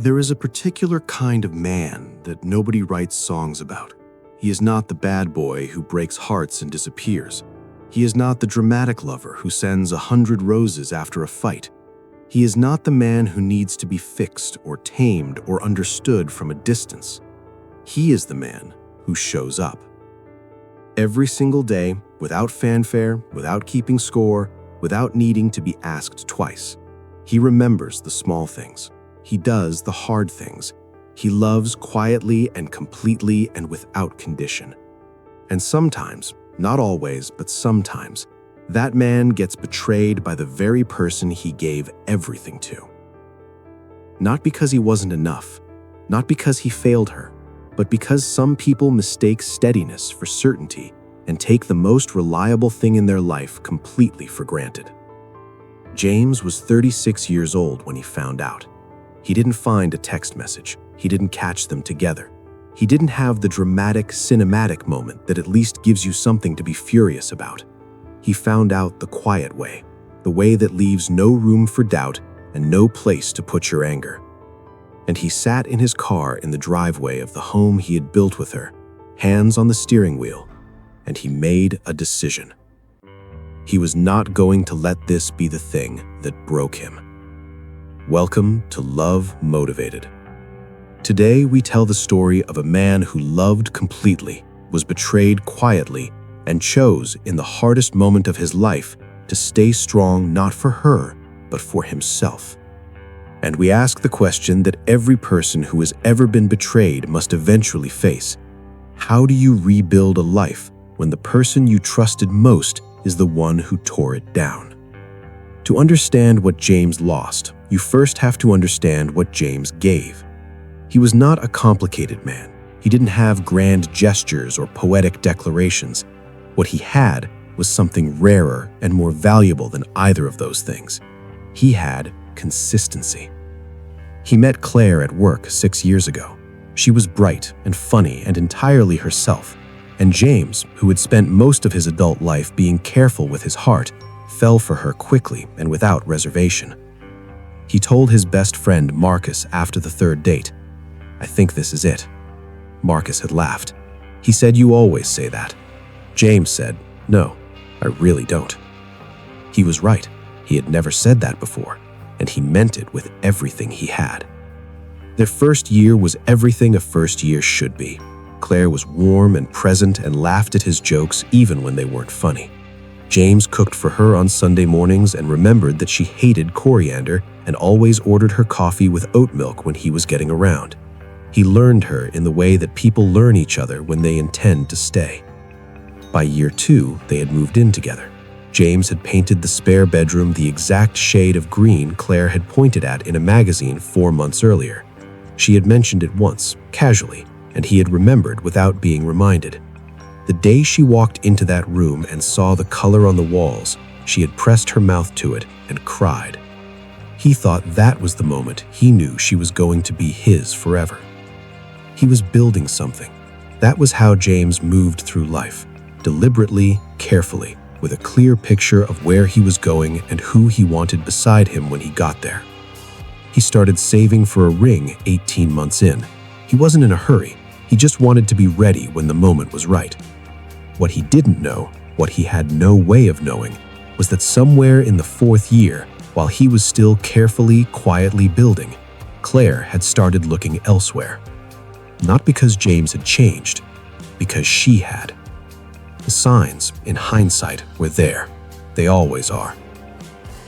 There is a particular kind of man that nobody writes songs about. He is not the bad boy who breaks hearts and disappears. He is not the dramatic lover who sends 100 roses after a fight. He is not the man who needs to be fixed or tamed or understood from a distance. He is the man who shows up. Every single day, without fanfare, without keeping score, without needing to be asked twice. He remembers the small things. He does the hard things. He loves quietly and completely and without condition. And sometimes, not always, but sometimes, that man gets betrayed by the very person he gave everything to. Not because he wasn't enough, not because he failed her, but because some people mistake steadiness for certainty and take the most reliable thing in their life completely for granted. James was 36 years old when he found out. He didn't find a text message. He didn't catch them together. He didn't have the dramatic, cinematic moment that at least gives you something to be furious about. He found out the quiet way, the way that leaves no room for doubt and no place to put your anger. And he sat in his car in the driveway of the home he had built with her, hands on the steering wheel, and he made a decision. He was not going to let this be the thing that broke him. Welcome to Love Motivated. Today, we tell the story of a man who loved completely, was betrayed quietly, and chose, in the hardest moment of his life, to stay strong not for her, but for himself. And we ask the question that every person who has ever been betrayed must eventually face. How do you rebuild a life when the person you trusted most is the one who tore it down? To understand what James lost, you first have to understand what James gave. He was not a complicated man. He didn't have grand gestures or poetic declarations. What he had was something rarer and more valuable than either of those things. He had consistency. He met Claire at work 6 years ago. She was bright and funny and entirely herself. And James, who had spent most of his adult life being careful with his heart, fell for her quickly and without reservation. He told his best friend Marcus after the third date, "I think this is it." Marcus had laughed. He said, "You always say that." James said, "No, I really don't." He was right. He had never said that before, and he meant it with everything he had. Their first year was everything a first year should be. Claire was warm and present and laughed at his jokes even when they weren't funny. James cooked for her on Sunday mornings and remembered that she hated coriander and always ordered her coffee with oat milk when he was getting around. He learned her in the way that people learn each other when they intend to stay. By year 2, they had moved in together. James had painted the spare bedroom the exact shade of green Claire had pointed at in a magazine 4 months earlier. She had mentioned it once, casually, and he had remembered without being reminded. The day she walked into that room and saw the color on the walls, she had pressed her mouth to it and cried. He thought that was the moment he knew she was going to be his forever. He was building something. That was how James moved through life, deliberately, carefully, with a clear picture of where he was going and who he wanted beside him when he got there. He started saving for a ring 18 months in. He wasn't in a hurry. He just wanted to be ready when the moment was right. What he didn't know, what he had no way of knowing, was that somewhere in the 4th year, while he was still carefully, quietly building, Claire had started looking elsewhere. Not because James had changed, because she had. The signs, in hindsight, were there. They always are.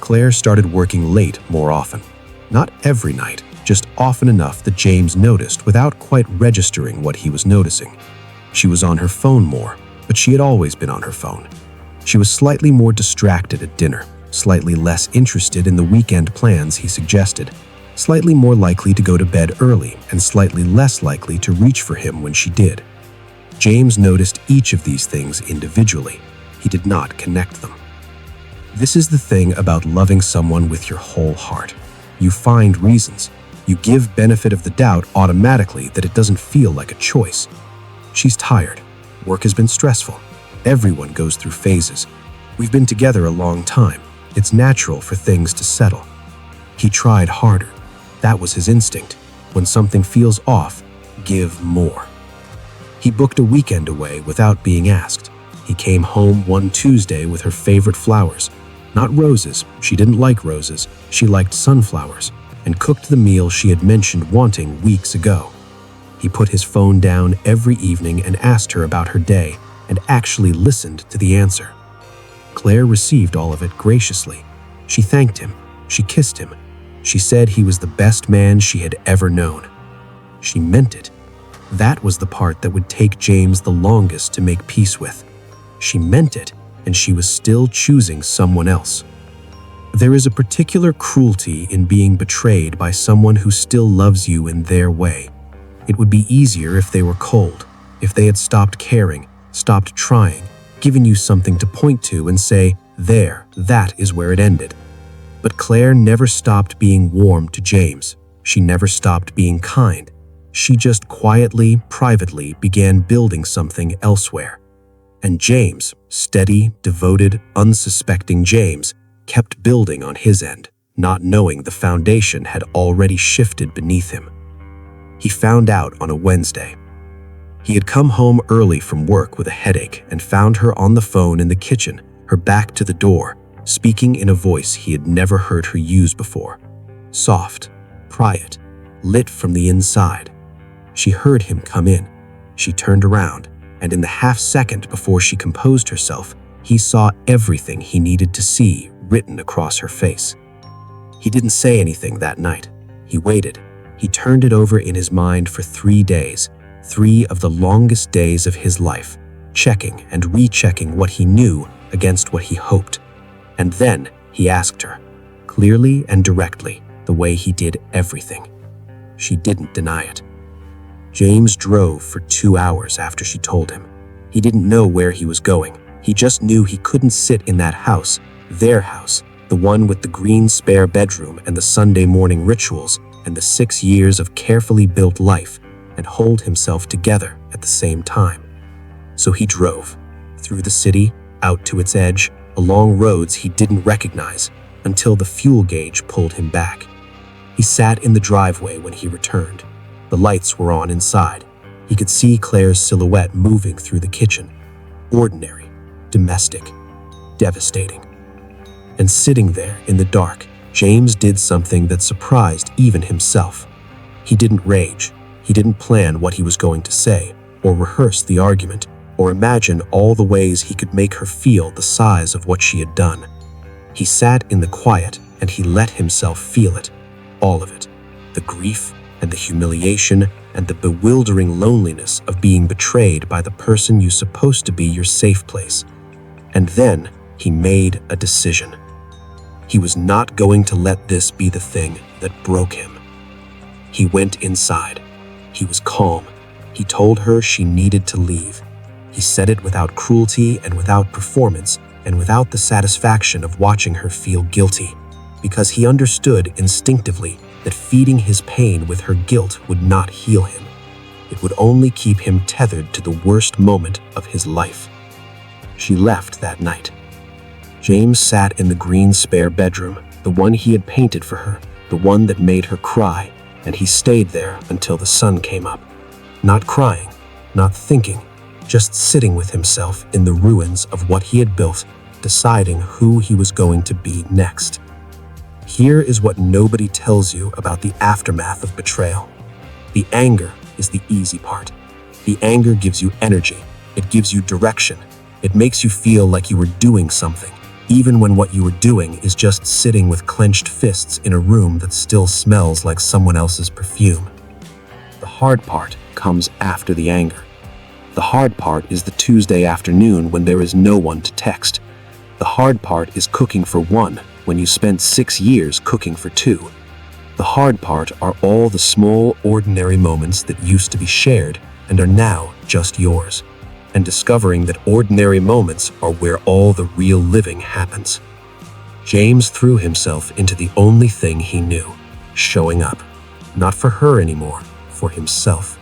Claire started working late more often. Not every night, just often enough that James noticed without quite registering what he was noticing. She was on her phone more, but she had always been on her phone. She was slightly more distracted at dinner, slightly less interested in the weekend plans he suggested, slightly more likely to go to bed early, and slightly less likely to reach for him when she did. James noticed each of these things individually. He did not connect them. This is the thing about loving someone with your whole heart. You find reasons. You give benefit of the doubt automatically that it doesn't feel like a choice. She's tired. Work has been stressful. Everyone goes through phases. We've been together a long time. It's natural for things to settle. He tried harder. That was his instinct. When something feels off, give more. He booked a weekend away without being asked. He came home one Tuesday with her favorite flowers. Not roses, she didn't like roses, she liked sunflowers, and cooked the meal she had mentioned wanting weeks ago. He put his phone down every evening and asked her about her day, and actually listened to the answer. Claire received all of it graciously. She thanked him, she kissed him, she said he was the best man she had ever known. She meant it. That was the part that would take James the longest to make peace with. She meant it, and she was still choosing someone else. There is a particular cruelty in being betrayed by someone who still loves you in their way. It would be easier if they were cold, if they had stopped caring, stopped trying, given you something to point to and say, there, that is where it ended. But Claire never stopped being warm to James. She never stopped being kind. She just quietly, privately began building something elsewhere. And James, steady, devoted, unsuspecting James, kept building on his end, not knowing the foundation had already shifted beneath him. He found out on a Wednesday. He had come home early from work with a headache and found her on the phone in the kitchen, her back to the door, speaking in a voice he had never heard her use before. Soft, quiet, lit from the inside. She heard him come in. She turned around, and in the half-second before she composed herself, he saw everything he needed to see written across her face. He didn't say anything that night. He waited. He turned it over in his mind for 3 days, 3 of the longest days of his life, checking and rechecking what he knew against what he hoped. And then he asked her, clearly and directly, the way he did everything. She didn't deny it. James drove for 2 hours after she told him. He didn't know where he was going. He just knew he couldn't sit in that house, their house, the one with the green spare bedroom and the Sunday morning rituals and the 6 years of carefully built life, and hold himself together at the same time. So he drove, through the city, out to its edge, along roads he didn't recognize, until the fuel gauge pulled him back. He sat in the driveway when he returned. The lights were on inside. He could see Claire's silhouette moving through the kitchen. Ordinary, domestic, devastating. And sitting there in the dark, James did something that surprised even himself. He didn't rage. He didn't plan what he was going to say, or rehearse the argument, or imagine all the ways he could make her feel the size of what she had done. He sat in the quiet and he let himself feel it, all of it, the grief and the humiliation and the bewildering loneliness of being betrayed by the person you're supposed to be your safe place. And then he made a decision. He was not going to let this be the thing that broke him. He went inside. He was calm. He told her she needed to leave. He said it without cruelty and without performance and without the satisfaction of watching her feel guilty, because he understood instinctively that feeding his pain with her guilt would not heal him. It would only keep him tethered to the worst moment of his life. She left that night. James sat in the green spare bedroom, the one he had painted for her, the one that made her cry, and he stayed there until the sun came up. Not crying, not thinking, just sitting with himself in the ruins of what he had built, deciding who he was going to be next. Here is what nobody tells you about the aftermath of betrayal. The anger is the easy part. The anger gives you energy. It gives you direction. It makes you feel like you were doing something, even when what you were doing is just sitting with clenched fists in a room that still smells like someone else's perfume. The hard part comes after the anger. The hard part is the Tuesday afternoon when there is no one to text. The hard part is cooking for one when you spent 6 years cooking for 2. The hard part are all the small, ordinary moments that used to be shared and are now just yours, and discovering that ordinary moments are where all the real living happens. James threw himself into the only thing he knew, showing up. Not for her anymore, for himself.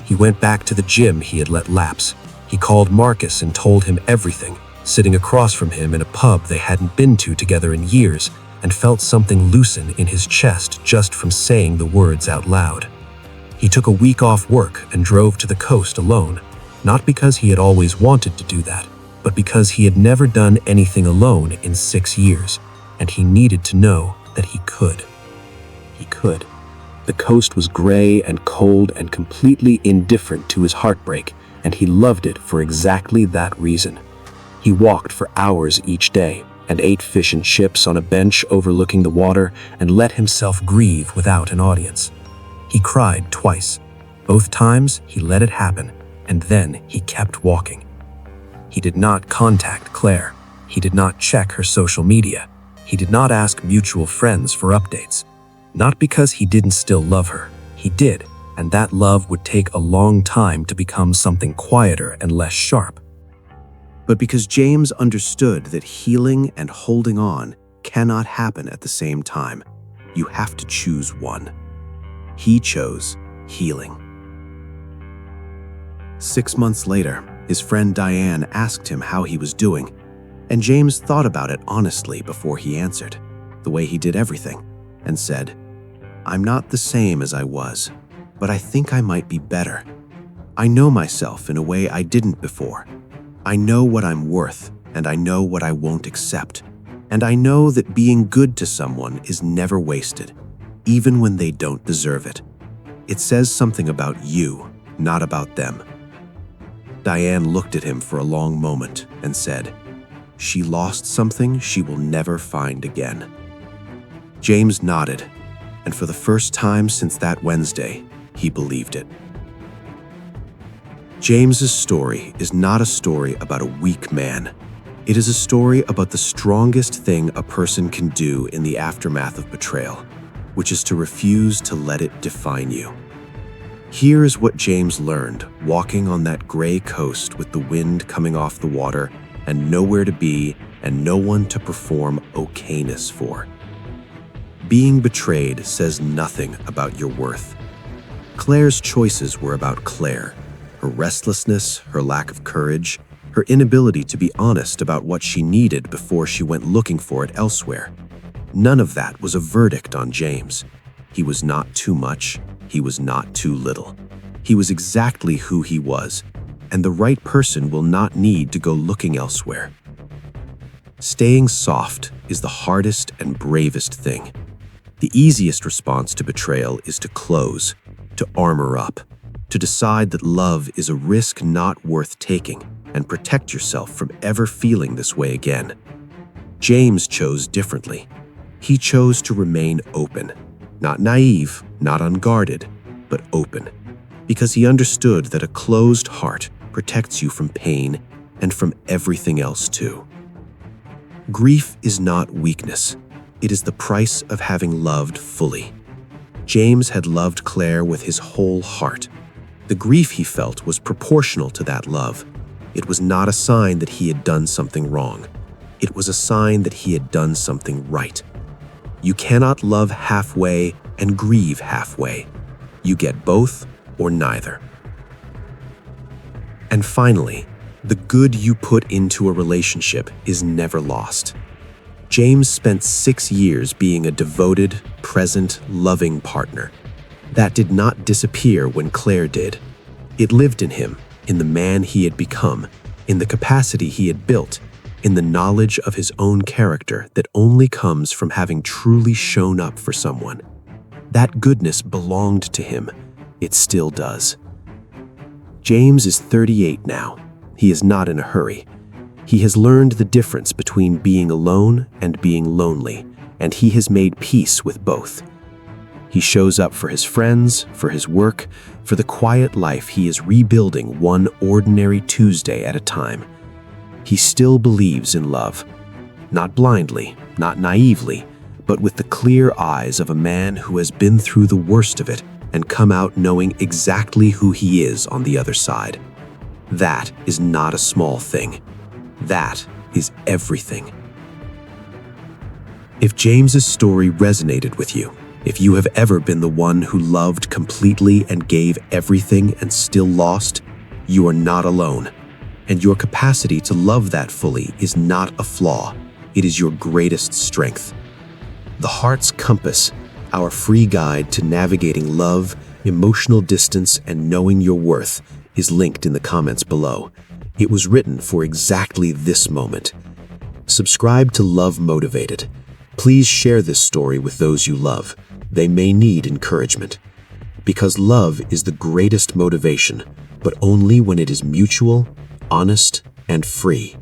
He went back to the gym he had let lapse. He called Marcus and told him everything, sitting across from him in a pub they hadn't been to together in years, and felt something loosen in his chest just from saying the words out loud. He took a week off work and drove to the coast alone, not because he had always wanted to do that, but because he had never done anything alone in 6 years, and he needed to know that he could. He could. The coast was gray and cold and completely indifferent to his heartbreak, and he loved it for exactly that reason. He walked for hours each day and ate fish and chips on a bench overlooking the water and let himself grieve without an audience. He cried twice. Both times he let it happen, and then he kept walking. He did not contact Claire. He did not check her social media. He did not ask mutual friends for updates. Not because he didn't still love her. He did, and that love would take a long time to become something quieter and less sharp. But because James understood that healing and holding on cannot happen at the same time, you have to choose one. He chose healing. 6 months later, his friend Diane asked him how he was doing, and James thought about it honestly before he answered, the way he did everything, and said, "I'm not the same as I was, but I think I might be better. I know myself in a way I didn't before. I know what I'm worth, and I know what I won't accept. And I know that being good to someone is never wasted, even when they don't deserve it. It says something about you, not about them." Diane looked at him for a long moment and said, "She lost something she will never find again." James nodded, and for the first time since that Wednesday, he believed it. James's story is not a story about a weak man. It is a story about the strongest thing a person can do in the aftermath of betrayal, which is to refuse to let it define you. Here is what James learned walking on that gray coast with the wind coming off the water and nowhere to be and no one to perform okayness for. Being betrayed says nothing about your worth. Claire's choices were about Claire, her restlessness, her lack of courage, her inability to be honest about what she needed before she went looking for it elsewhere. None of that was a verdict on James. He was not too much, he was not too little. He was exactly who he was, and the right person will not need to go looking elsewhere. Staying soft is the hardest and bravest thing. The easiest response to betrayal is to close, to armor up, to decide that love is a risk not worth taking and protect yourself from ever feeling this way again. James chose differently. He chose to remain open, not naive, not unguarded, but open, because he understood that a closed heart protects you from pain and from everything else too. Grief is not weakness. It is the price of having loved fully. James had loved Claire with his whole heart. The grief he felt was proportional to that love. It was not a sign that he had done something wrong. It was a sign that he had done something right. You cannot love halfway and grieve halfway. You get both or neither. And finally, the good you put into a relationship is never lost. James spent 6 years being a devoted, present, loving partner. That did not disappear when Claire did. It lived in him, in the man he had become, in the capacity he had built, in the knowledge of his own character that only comes from having truly shown up for someone. That goodness belonged to him. It still does. James is 38 now. He is not in a hurry. He has learned the difference between being alone and being lonely, and he has made peace with both. He shows up for his friends, for his work, for the quiet life he is rebuilding one ordinary Tuesday at a time. He still believes in love. Not blindly, not naively, but with the clear eyes of a man who has been through the worst of it and come out knowing exactly who he is on the other side. That is not a small thing. That is everything. If James's story resonated with you, if you have ever been the one who loved completely and gave everything and still lost, you are not alone. And your capacity to love that fully is not a flaw. It is your greatest strength. The heart's compass Our free guide to navigating love, emotional distance, and knowing your worth is linked in the comments below. It was written for exactly this moment. Subscribe to Love Motivated. Please share this story with those you love. They may need encouragement. Because love is the greatest motivation, but only when it is mutual, honest, and free.